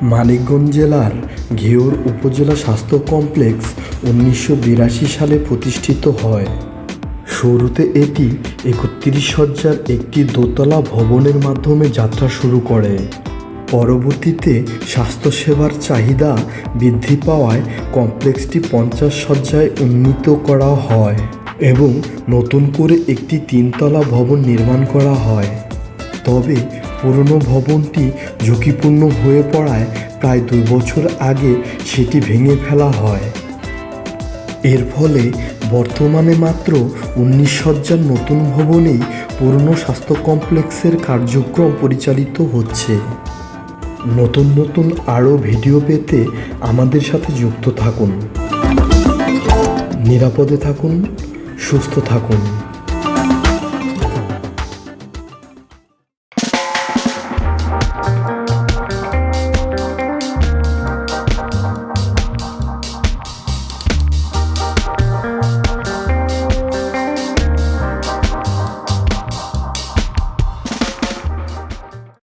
মানিকগঞ্জ জেলার ঘিওর উপজেলা স্বাস্থ্য কমপ্লেক্স 1982 সালে প্রতিষ্ঠিত হয়। শুরুতে এটি 31 শয্যার একটি দোতলা ভবনের মাধ্যমে যাত্রা শুরু করে। পরবর্তীতে স্বাস্থ্যসেবার চাহিদা বৃদ্ধি পাওয়ায় কমপ্লেক্সটি 50 শয্যায় উন্নীত করা হয় এবং নতুন করে একটি 3তলা ভবন নির্মাণ করা হয়। তবে পুরনো ভবনটি ঝুঁকিপূর্ণ হয়ে পড়ায় প্রায় 2 বছর আগে সেটি ভেঙে ফেলা হয়। এর ফলে বর্তমানে মাত্র 19 শয্যার নতুন ভবনেই পুরনো স্বাস্থ্য কমপ্লেক্সের কার্যক্রম পরিচালিত হচ্ছে। নতুন নতুন আরও ভিডিও পেতে আমাদের সাথে যুক্ত থাকুন। নিরাপদে থাকুন, সুস্থ থাকুন।